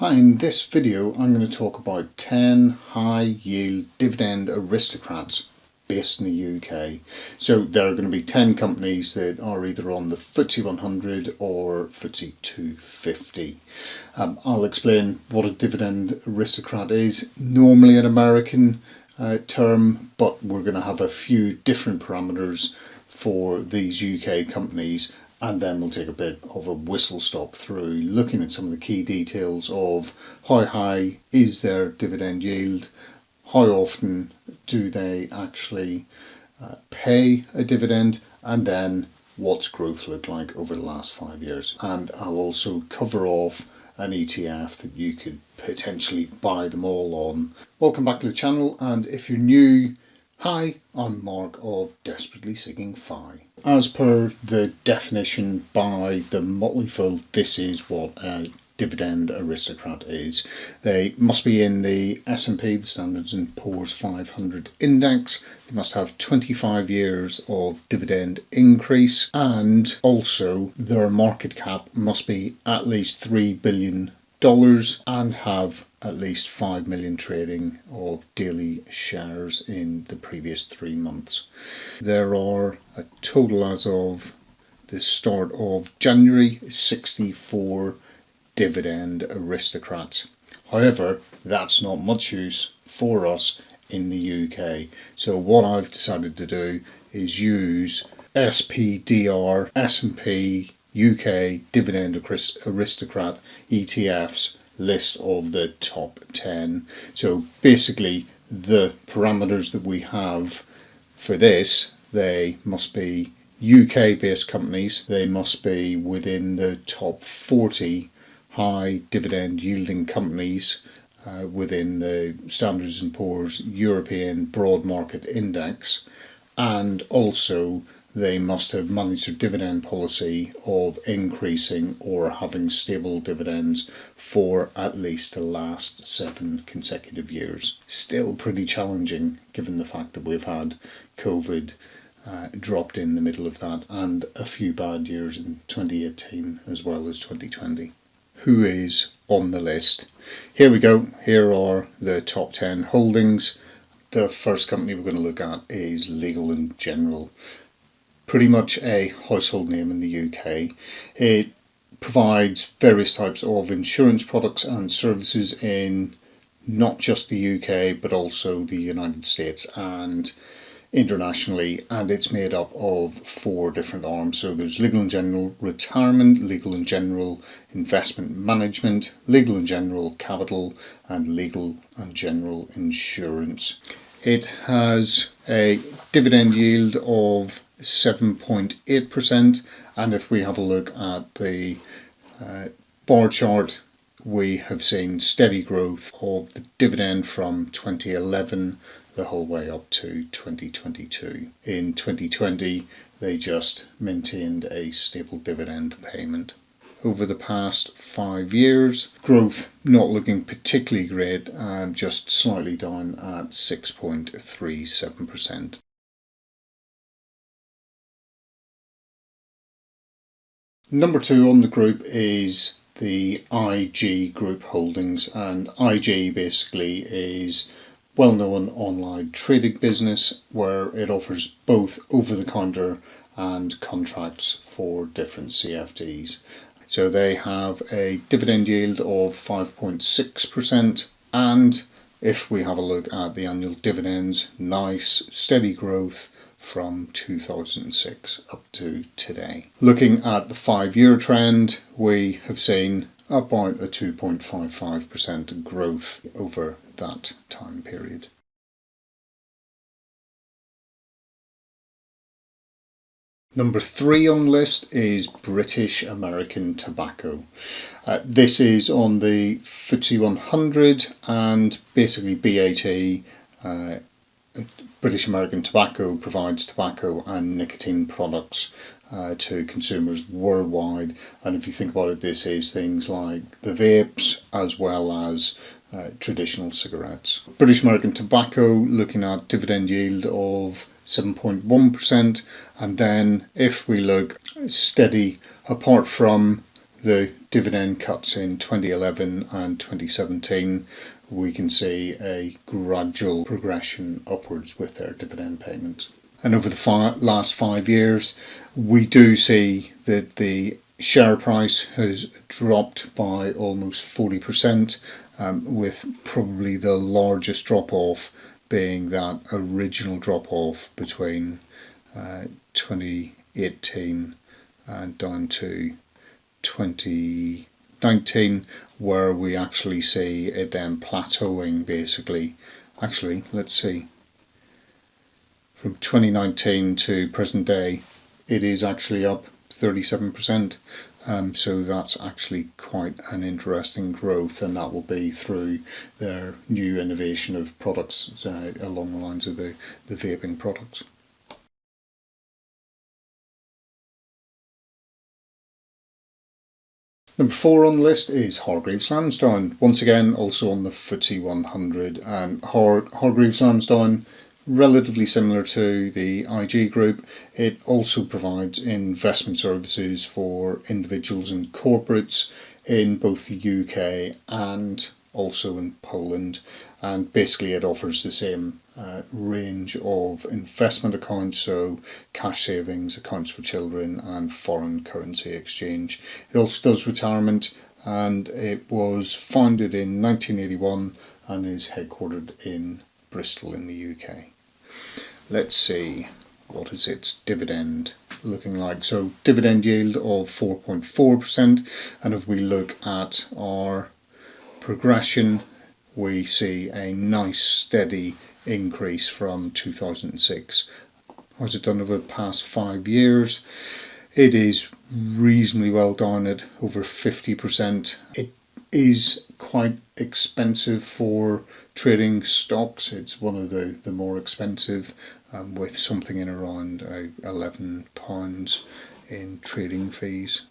Hi, in this video I'm going to talk about 10 high yield dividend aristocrats based in the UK. So there are going to be 10 companies that are either on the FTSE 100 or FTSE 250. I'll explain what a dividend aristocrat is, normally an American term, but we're going to have a few different parameters for these UK companies, and then we'll take a bit of a whistle stop through looking at some of the key details of how high is their dividend yield, how often do they actually pay a dividend, and then what's growth look like over the last 5 years. And I'll also cover off an ETF that you could potentially buy them all on. Welcome back to the channel, and if you're new, hi, I'm Mark of Desperately Seeking Fi. As per the definition by the Motley Fool, this is what a dividend aristocrat is. They must be in the S&P, the Standards & Poor's 500 index. They must have 25 years of dividend increase, and also their market cap must be at least $3 billion and have at least 5 million trading of daily shares in the previous 3 months. There are a total, as of the start of January, 64 dividend aristocrats. However, that's not much use for us in the UK. So what I've decided to do is use SPDR S&P UK Dividend Aristocrat ETF's list of the top 10. So basically the parameters that we have for this, they must be UK based companies, they must be within the top 40 high dividend yielding companies within the Standards & Poor's European Broad Market Index, and also they must have managed their dividend policy of increasing or having stable dividends for at least the last 7 consecutive years. Still pretty challenging given the fact that we've had COVID dropped in the middle of that, and a few bad years in 2018 as well as 2020. Who is on the list? Here we go. Here are the top 10 holdings. The first company we're going to look at is Legal & General. Pretty much a household name in the UK. It provides various types of insurance products and services in not just the UK but also the United States and internationally, and it's made up of 4 different arms. So there's Legal & General Retirement, Legal & General Investment Management, Legal & General Capital, and Legal & General Insurance. It has a dividend yield of 7.8%, and if we have a look at the bar chart, we have seen steady growth of the dividend from 2011 the whole way up to 2022. In 2020 they just maintained a stable dividend payment. Over the past 5 years, growth not looking particularly great, just slightly down at 6.37%. Number 2 on the group is the IG Group Holdings, and IG basically is well-known online trading business where it offers both over-the-counter and contracts for different CFDs. So they have a dividend yield of 5.6%, and if we have a look at the annual dividends, nice steady growth from 2006 up to today. Looking at the 5-year trend, we have seen about a 2.55% growth over that time period. Number 3 on the list is British American Tobacco. This is on the FTSE 100, and basically BAT, British American Tobacco, provides tobacco and nicotine products to consumers worldwide. And if you think about it, this is things like the vapes as well as traditional cigarettes. British American Tobacco looking at dividend yield of 7.1%, and then if we look steady apart from the dividend cuts in 2011 and 2017, we can see a gradual progression upwards with their dividend payments. And over the last 5 years, we do see that the share price has dropped by almost 40%, with probably the largest drop-off being that original drop-off between 2018 and down to 2019, where we actually see it then plateauing basically. Actually, let's see, from 2019 to present day, it is actually up 37%. So that's actually quite an interesting growth, and that will be through their new innovation of products along the lines of the vaping products. Number 4 on the list is Hargreaves Lansdown, once again also on the FTSE 100, and Hargreaves Lansdown, relatively similar to the IG group. It also provides investment services for individuals and corporates in both the UK and also in Poland, and basically it offers the same range of investment accounts, so cash savings, accounts for children, and foreign currency exchange. It also does retirement, and it was founded in 1981 and is headquartered in Bristol in the UK. Let's see, what is its dividend looking like? So dividend yield of 4.4%, and if we look at our progression, we see a nice steady increase from 2006. How's it done over the past 5 years? It is reasonably well down at over 50%. It is quite expensive for trading stocks. It's one of the more expensive, with something in around £11 in trading fees.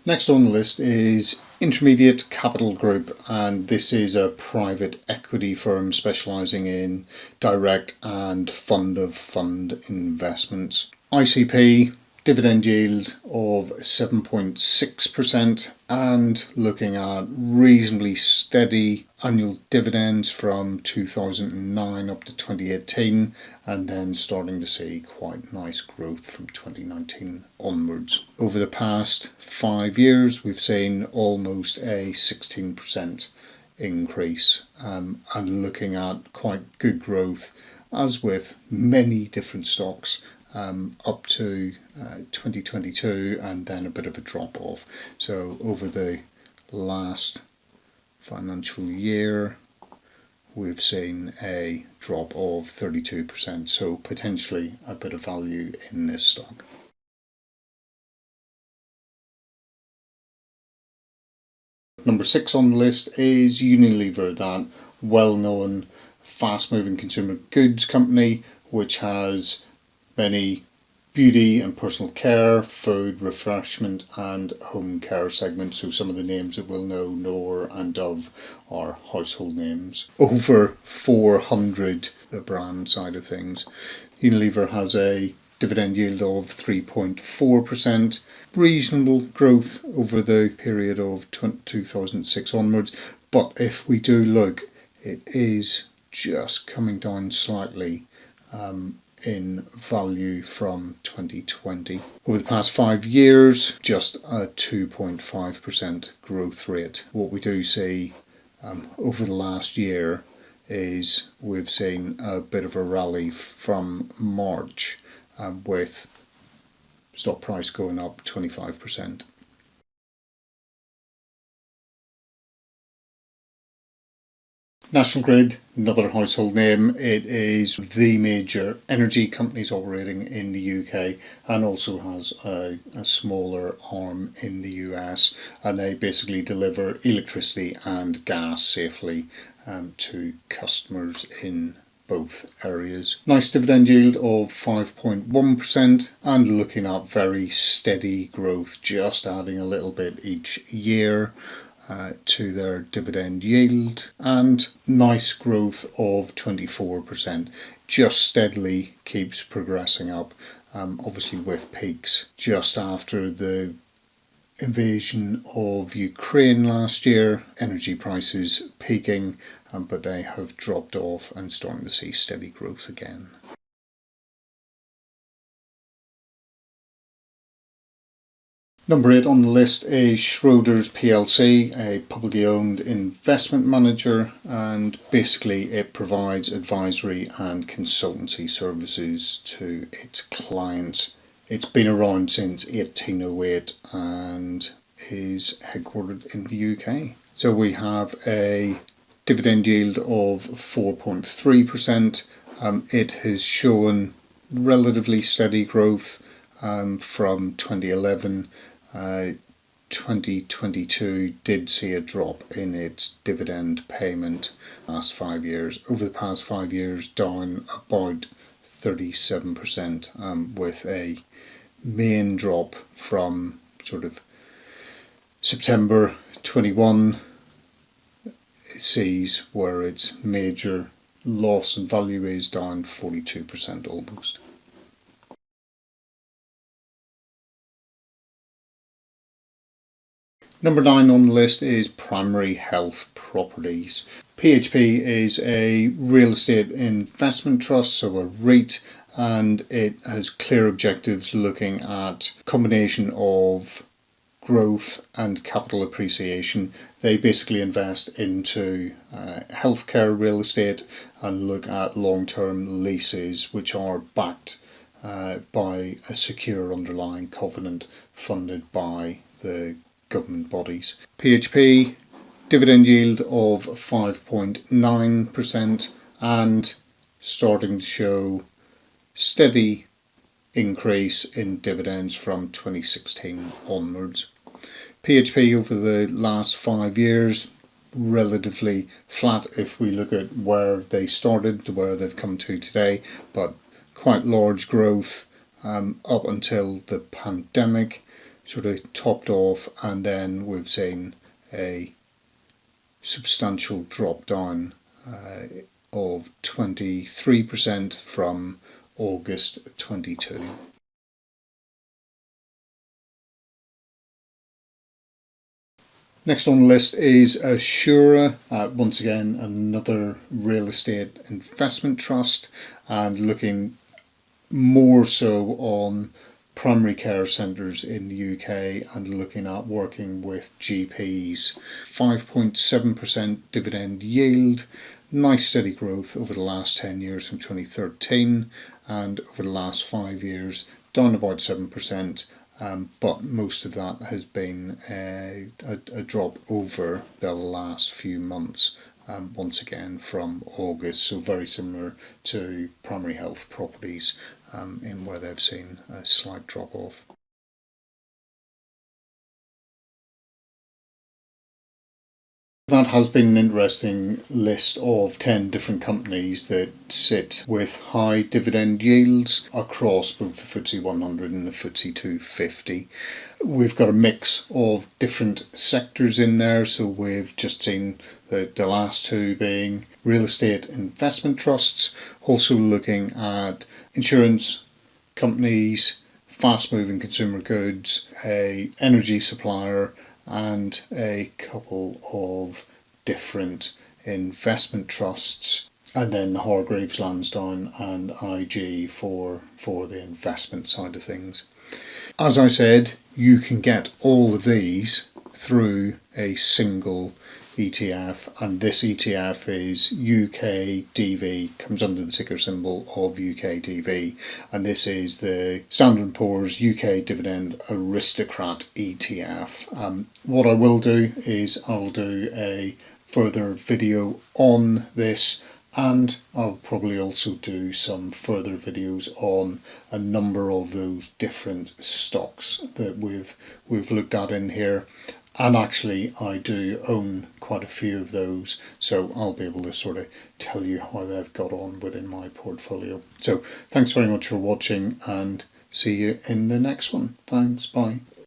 Next on the list is Intermediate Capital Group, and this is a private equity firm specialising in direct and fund of fund investments. ICP, dividend yield of 7.6%, and looking at reasonably steady annual dividends from 2009 up to 2018, and then starting to see quite nice growth from 2019 onwards. Over the past 5 years, we've seen almost a 16% increase, and looking at quite good growth, as with many different stocks, up to 2022, and then a bit of a drop off. So over the last financial year, we've seen a drop of 32%, so potentially a bit of value in this stock. Number 6 on the list is Unilever, that well-known fast-moving consumer goods company which has many beauty and personal care, food, refreshment, and home care segments. So some of the names that we'll know, Knorr and Dove, are household names. Over 400, the brand side of things. Unilever has a dividend yield of 3.4%. Reasonable growth over the period of 2006 onwards. But if we do look, it is just coming down slightly in value from 2020. Over the past 5 years, just a 2.5% growth rate. What we do see over the last year is we've seen a bit of a rally from March, with stock price going up 25%. National Grid, another household name. It is the major energy companies operating in the UK, and also has a smaller arm in the US, and they basically deliver electricity and gas safely to customers in both areas. Nice dividend yield of 5.1%, and looking at very steady growth, just adding a little bit each year to their dividend yield, and nice growth of 24%. Just steadily keeps progressing up, obviously with peaks just after the invasion of Ukraine last year, energy prices peaking, but they have dropped off and starting to see steady growth again. Number 8 on the list is Schroders Plc, a publicly owned investment manager, and basically it provides advisory and consultancy services to its clients. It's been around since 1808 and is headquartered in the UK. So we have a dividend yield of 4.3%. It has shown relatively steady growth from 2011. 2022 did see a drop in its dividend payment last 5 years. Over the past 5 years, down about 37%, with a main drop from sort of September 21. It sees where its major loss in value is down 42% almost. Number 9 on the list is Primary Health Properties. PHP is a real estate investment trust, so a REIT, and it has clear objectives looking at combination of growth and capital appreciation. They basically invest into healthcare real estate and look at long-term leases which are backed by a secure underlying covenant funded by the government bodies. PHP dividend yield of 5.9% and starting to show steady increase in dividends from 2016 onwards. PHP over the last 5 years relatively flat if we look at where they started to where they've come to today, but quite large growth up until the pandemic sort of topped off, and then we've seen a substantial drop down of 23% from August 22. Next on the list is Assura, once again another real estate investment trust, and looking more so on primary care centres in the UK and looking at working with GPs. 5.7% dividend yield, nice steady growth over the last 10 years from 2013, and over the last 5 years down about 7%, but most of that has been a drop over the last few months. Once again from August, so very similar to Primary Health Properties in where they've seen a slight drop off. That has been an interesting list of 10 different companies that sit with high dividend yields across both the FTSE 100 and the FTSE 250. We've got a mix of different sectors in there, so we've just seen the last two being real estate investment trusts, also looking at insurance companies, fast moving consumer goods, a energy supplier, and a couple of different investment trusts, and then Hargreaves Lansdown and IG for the investment side of things. As I said, you can get all of these through a single ETF, and this ETF is UKDV, comes under the ticker symbol of UKDV, and this is the Standard & Poor's UK Dividend Aristocrat ETF. What I will do is I'll do a further video on this, and I'll probably also do some further videos on a number of those different stocks that we've looked at in here. And actually I do own quite a few of those, so I'll be able to sort of tell you how they've got on within my portfolio. So thanks very much for watching, and see you in the next one. Thanks, bye.